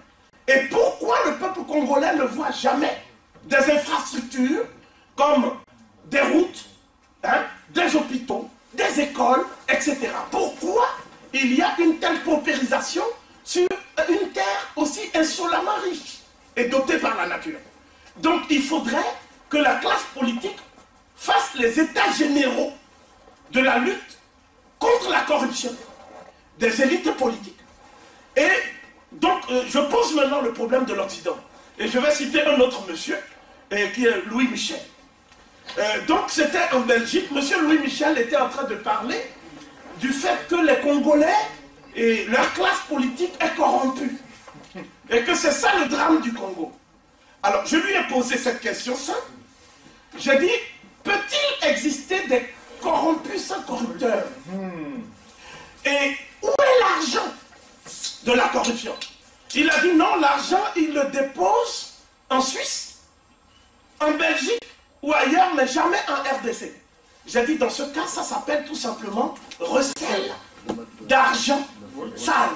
Speaker 1: Et pourquoi le peuple congolais ne voit jamais des infrastructures comme des routes, des hôpitaux, des écoles, etc. Pourquoi il y a une telle paupérisation sur une terre aussi insolemment riche et dotée par la nature? Donc il faudrait que la classe politique fasse les états généraux de la lutte contre la corruption des élites politiques. Et donc, je pose maintenant le problème de l'Occident. Et je vais citer un autre monsieur, qui est Louis Michel. Donc, c'était en Belgique. Monsieur Louis Michel était en train de parler du fait que les Congolais et leur classe politique est corrompue. Et que c'est ça le drame du Congo. Alors, je lui ai posé cette question simple. J'ai dit, peut-il exister des corrompus sans corrupteurs? Et où est l'argent de la corruption? Il a dit non, l'argent, il le dépose en Suisse, en Belgique ou ailleurs, mais jamais en RDC. J'ai dit, dans ce cas, ça s'appelle tout simplement recel d'argent sale.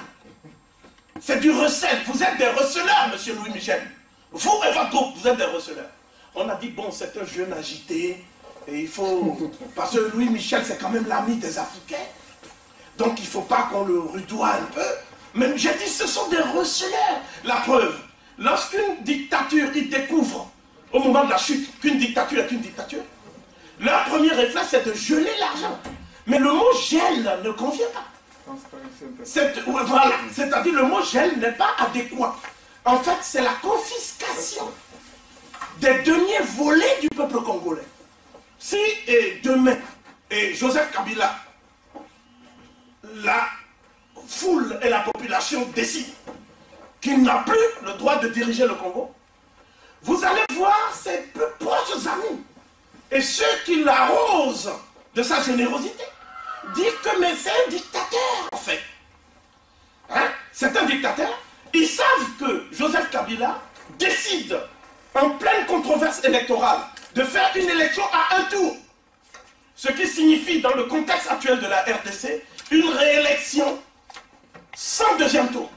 Speaker 1: C'est du recel. Vous êtes des receleurs, monsieur Louis Michel. Vous et votre groupe, vous êtes des receleurs. On a dit, bon, c'est un jeune agité, et il faut... Parce que Louis Michel, c'est quand même l'ami des Africains. Donc, il ne faut pas qu'on le rudoie un peu. Mais j'ai dit, ce sont des receleurs. La preuve, lorsqu'une dictature, ils découvrent, au moment de la chute, qu'une dictature est une dictature, leur premier réflexe, c'est de geler l'argent. Mais le mot gel ne convient pas. Voilà, c'est-à-dire le mot gel n'est pas adéquat. En fait, c'est la confiscation des deniers volés du peuple congolais. Si demain, Joseph Kabila, la foule et la population décident qu'il n'a plus le droit de diriger le Congo, vous allez voir ses plus proches amis et ceux qui l'arrosent de sa générosité dire que mais c'est un dictateur en fait. Hein? C'est un dictateur. Ils savent que Joseph Kabila décide en pleine controverse électorale de faire une élection à un tour. Ce qui signifie dans le contexte actuel de la RDC une réélection sans deuxième tour.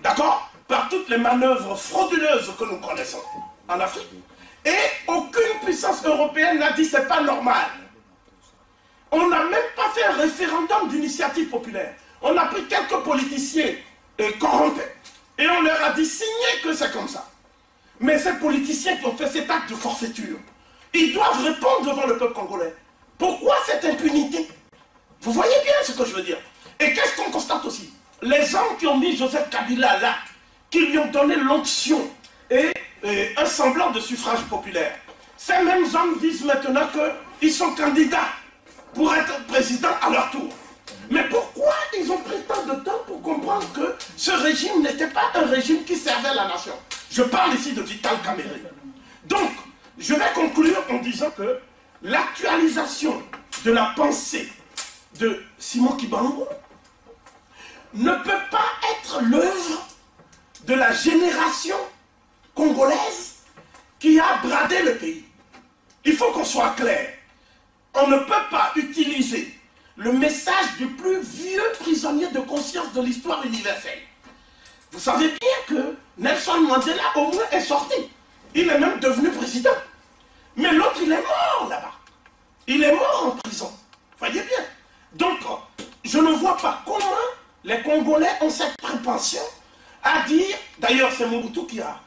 Speaker 1: D'accord? Par toutes les manœuvres frauduleuses que nous connaissons en Afrique. Et aucune puissance européenne n'a dit c'est pas normal. On n'a même pas fait un référendum d'initiative populaire. On a pris quelques politiciens corrompus et on leur a dit signer que c'est comme ça. Mais ces politiciens qui ont fait cet acte de forfaiture, ils doivent répondre devant le peuple congolais. Pourquoi cette impunité? Vous voyez bien ce que je veux dire. Et qu'est-ce qu'on constate aussi? Les hommes qui ont mis Joseph Kabila là, qui lui ont donné l'onction et un semblant de suffrage populaire, ces mêmes hommes disent maintenant qu'ils sont candidats pour être président à leur tour. Mais pourquoi ils ont pris tant de temps pour comprendre que ce régime n'était pas un régime qui servait la nation? Je parle ici de Vital Kamerhe. Donc, je vais conclure en disant que l'actualisation de la pensée de Simon Kibangu ne peut pas être l'œuvre de la génération congolaise qui a bradé le pays. Il faut qu'on soit clair. On ne peut pas utiliser le message du plus vieux prisonnier de conscience de l'histoire universelle. Vous savez bien que Nelson Mandela au moins est sorti. Il est même devenu président. Mais l'autre, il est mort là-bas. Il est mort en prison. Voyez bien. Donc, je ne vois pas comment les Congolais ont cette prétention à dire, d'ailleurs c'est Mobutu qui a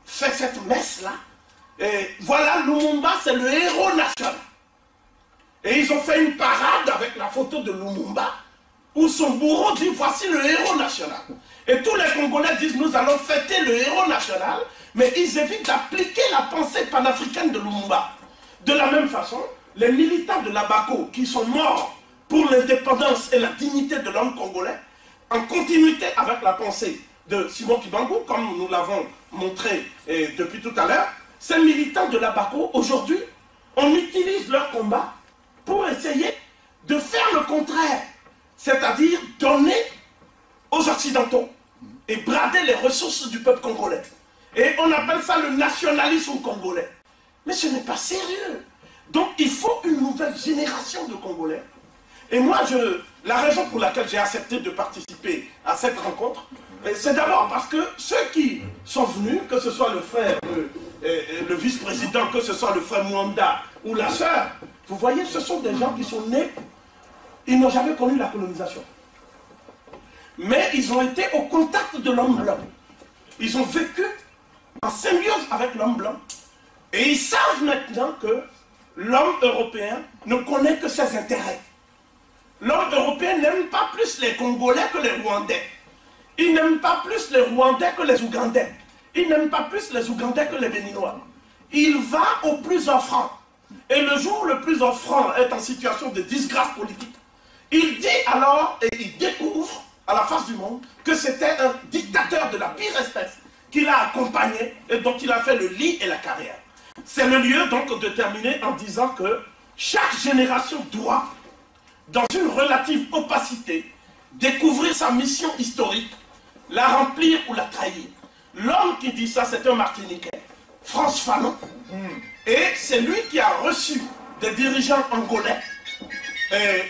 Speaker 1: fait cette messe-là, et voilà, Lumumba c'est le héros national. Et ils ont fait une parade avec la photo de Lumumba, où son bourreau dit, voici le héros national. Et tous les Congolais disent, nous allons fêter le héros national, mais ils évitent d'appliquer la pensée panafricaine de Lumumba. De la même façon, les militants de l'Abaco qui sont morts pour l'indépendance et la dignité de l'homme congolais, en continuité avec la pensée de Simon Kibangu, comme nous l'avons montré depuis tout à l'heure, ces militants de l'Abaco, aujourd'hui, on utilise leur combat pour essayer de faire le contraire, c'est-à-dire donner aux Occidentaux et brader les ressources du peuple congolais. Et on appelle ça le nationalisme congolais. Mais ce n'est pas sérieux. Donc il faut une nouvelle génération de Congolais. Et moi, la raison pour laquelle j'ai accepté de participer à cette rencontre, c'est d'abord parce que ceux qui sont venus, que ce soit le frère, le vice-président, que ce soit le frère Mwanda ou la sœur, vous voyez, ce sont des gens qui sont nés, ils n'ont jamais connu la colonisation. Mais ils ont été au contact de l'homme blanc. Ils ont vécu en symbiose avec l'homme blanc. Et ils savent maintenant que l'homme européen ne connaît que ses intérêts. L'homme européen n'aime pas plus les Congolais que les Rwandais. Il n'aime pas plus les Rwandais que les Ougandais. Il n'aime pas plus les Ougandais que les Béninois. Il va au plus offrant. Et le jour où le plus offrant est en situation de disgrâce politique, il dit alors et il découvre à la face du monde que c'était un dictateur de la pire espèce qui l'a accompagné et dont il a fait le lit et la carrière. C'est le lieu donc de terminer en disant que chaque génération doit, dans une relative opacité, découvrir sa mission historique, la remplir ou la trahir. L'homme qui dit ça, c'est un Martiniquais, Frantz Fanon, et c'est lui qui a reçu des dirigeants angolais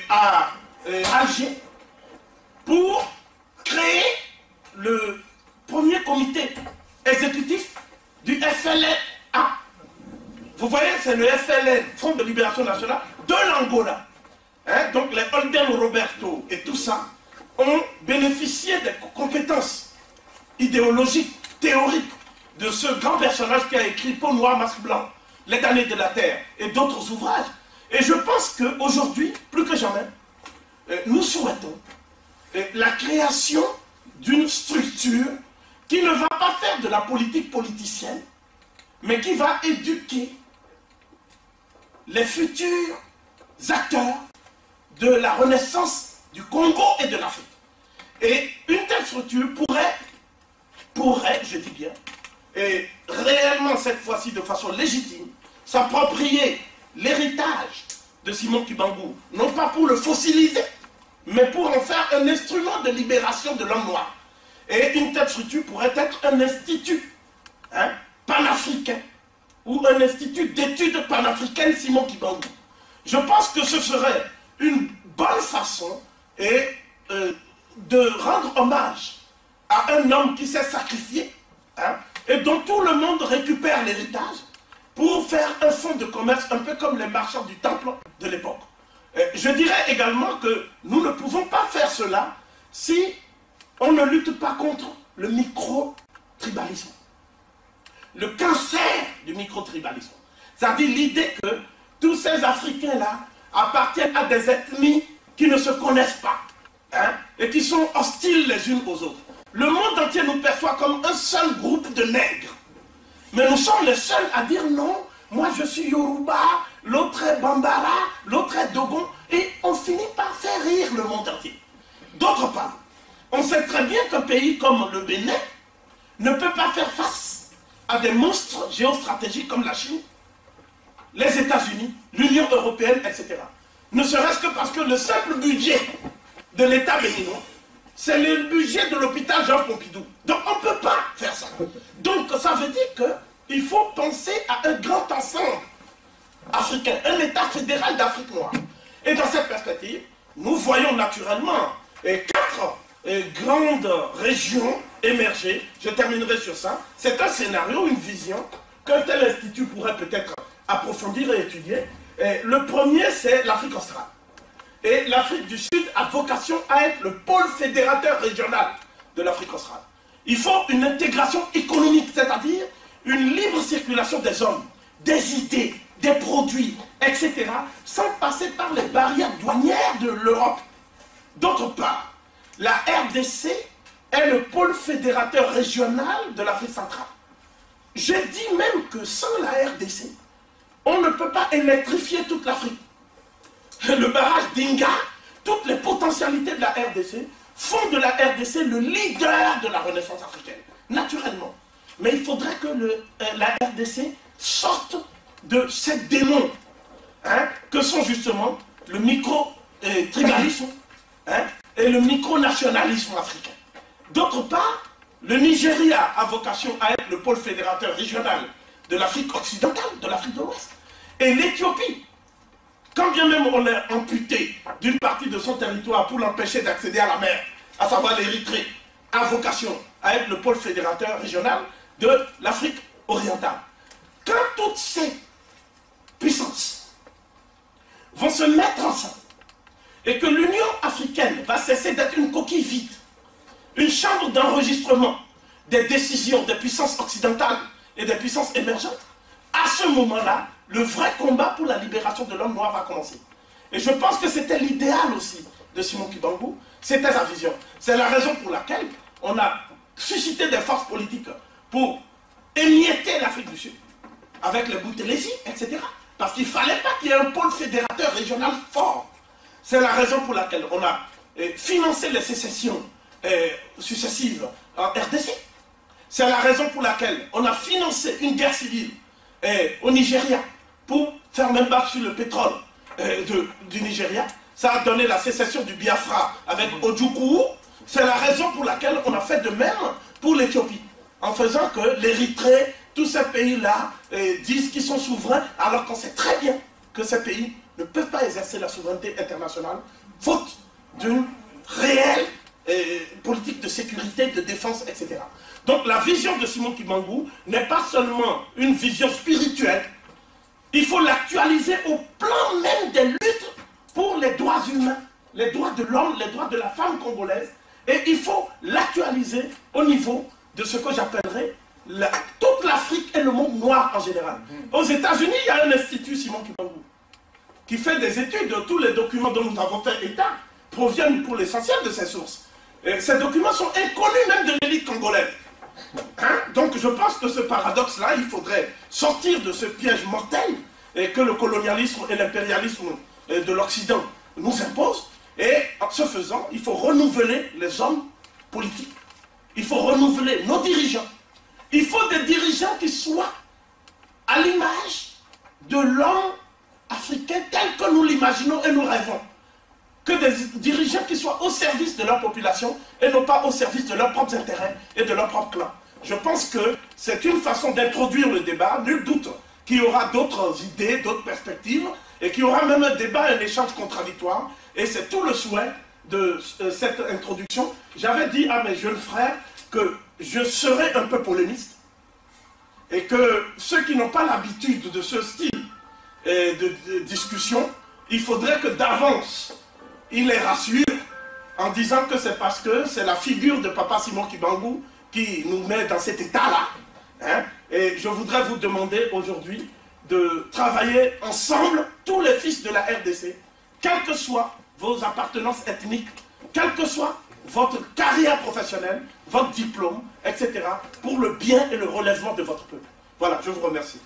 Speaker 1: à Alger pour créer le premier comité exécutif du FLNA. Vous voyez, c'est le FLN, Front de Libération Nationale, de l'Angola. Hein, donc les Holden Roberto et tout ça ont bénéficié des compétences idéologiques, théoriques de ce grand personnage qui a écrit Peau noire, masque blanc, Les damnés de la terre et d'autres ouvrages. Et je pense qu'aujourd'hui, plus que jamais, nous souhaitons la création d'une structure qui ne va pas faire de la politique politicienne, mais qui va éduquer les futurs acteurs de la renaissance du Congo et de l'Afrique. Et une telle structure pourrait, je dis bien, et réellement cette fois-ci de façon légitime, s'approprier l'héritage de Simon Kibangou, non pas pour le fossiliser, mais pour en faire un instrument de libération de l'homme noir. Et une telle structure pourrait être un institut panafricain, ou un institut d'études panafricaines Simon Kibangou. Je pense que ce serait une bonne façon de rendre hommage à un homme qui s'est sacrifié, et dont tout le monde récupère l'héritage pour faire un fonds de commerce un peu comme les marchands du temple de l'époque. Je dirais également que nous ne pouvons pas faire cela si on ne lutte pas contre le micro-tribalisme. Le cancer du micro-tribalisme. C'est-à-dire l'idée que tous ces Africains-là appartiennent à des ethnies qui ne se connaissent pas, et qui sont hostiles les unes aux autres. Le monde entier nous perçoit comme un seul groupe de nègres. Mais nous sommes les seuls à dire non, moi je suis Yoruba, l'autre est Bambara, l'autre est Dogon, et on finit par faire rire le monde entier. D'autre part, on sait très bien qu'un pays comme le Bénin ne peut pas faire face à des monstres géostratégiques comme la Chine, les États-Unis, l'Union européenne, etc. Ne serait-ce que parce que le simple budget de l'État béninois, c'est le budget de l'hôpital Jean Pompidou. Donc on ne peut pas faire ça. Donc ça veut dire qu'il faut penser à un grand ensemble africain, un État fédéral d'Afrique noire. Et dans cette perspective, nous voyons naturellement 4 grandes régions émerger. Je terminerai sur ça. C'est un scénario, une vision qu'un tel institut pourrait peut-être approfondir et étudier. Le premier, c'est l'Afrique australe. Et l'Afrique du Sud a vocation à être le pôle fédérateur régional de l'Afrique australe. Il faut une intégration économique, c'est-à-dire une libre circulation des hommes, des idées, des produits, etc., sans passer par les barrières douanières de l'Europe. D'autre part, la RDC est le pôle fédérateur régional de l'Afrique centrale. Je dis même que sans la RDC, on ne peut pas électrifier toute l'Afrique. Le barrage d'Inga, toutes les potentialités de la RDC font de la RDC le leader de la renaissance africaine, naturellement. Mais il faudrait que la RDC sorte de ces démons, que sont justement le micro-tribalisme et le micro-nationalisme africain. D'autre part, le Nigeria a vocation à être le pôle fédérateur régional de l'Afrique occidentale, de l'Afrique de l'Ouest. Et l'Éthiopie, quand bien même on est amputé d'une partie de son territoire pour l'empêcher d'accéder à la mer, à savoir l'Érythrée, a vocation à être le pôle fédérateur régional de l'Afrique orientale. Quand toutes ces puissances vont se mettre ensemble et que l'Union africaine va cesser d'être une coquille vide, une chambre d'enregistrement des décisions des puissances occidentales et des puissances émergentes, à ce moment-là, le vrai combat pour la libération de l'homme noir va commencer. Et je pense que c'était l'idéal aussi de Simon Kibangou, c'était sa vision. C'est la raison pour laquelle on a suscité des forces politiques pour émietter l'Afrique du Sud, avec les Boutelesi, etc. Parce qu'il ne fallait pas qu'il y ait un pôle fédérateur régional fort. C'est la raison pour laquelle on a financé les sécessions successives en RDC. C'est la raison pour laquelle on a financé une guerre civile au Nigeria pour faire même battre sur le pétrole du Nigeria. Ça a donné la sécession du Biafra avec Ojukwu. C'est la raison pour laquelle on a fait de même pour l'Éthiopie, en faisant que l'Érythrée, tous ces pays-là disent qu'ils sont souverains, alors qu'on sait très bien que ces pays ne peuvent pas exercer la souveraineté internationale, faute d'une réelle politique de sécurité, de défense, etc. Donc la vision de Simon Kimbangu n'est pas seulement une vision spirituelle, il faut l'actualiser au plan même des luttes pour les droits humains, les droits de l'homme, les droits de la femme congolaise, et il faut l'actualiser au niveau de ce que j'appellerais toute l'Afrique et le monde noir en général. Aux États-Unis, il y a un institut, Simon Kimbangu, qui fait des études de tous les documents dont nous avons fait état, proviennent pour l'essentiel de ces sources. Et ces documents sont inconnus même de l'élite congolaise. Donc je pense que ce paradoxe-là, il faudrait sortir de ce piège mortel que le colonialisme et l'impérialisme de l'Occident nous imposent. Et en ce faisant, il faut renouveler les hommes politiques. Il faut renouveler nos dirigeants. Il faut des dirigeants qui soient à l'image de l'homme africain tel que nous l'imaginons et nous rêvons. Que des dirigeants qui soient au service de leur population et non pas au service de leurs propres intérêts et de leur propre clan. Je pense que c'est une façon d'introduire le débat. Nul doute qu'il y aura d'autres idées, d'autres perspectives, et qu'il y aura même un débat, un échange contradictoire. Et c'est tout le souhait de cette introduction. J'avais dit à mes jeunes frères que je serais un peu polémiste, et que ceux qui n'ont pas l'habitude de ce style de discussion, il faudrait que d'avance, ils les rassurent en disant que c'est parce que c'est la figure de Papa Simon Kimbangu qui nous met dans cet état-là. Hein? Et je voudrais vous demander aujourd'hui de travailler ensemble, tous les fils de la RDC, quelles que soient vos appartenances ethniques, quelle que soit votre carrière professionnelle, votre diplôme, etc., pour le bien et le relèvement de votre peuple. Voilà, je vous remercie.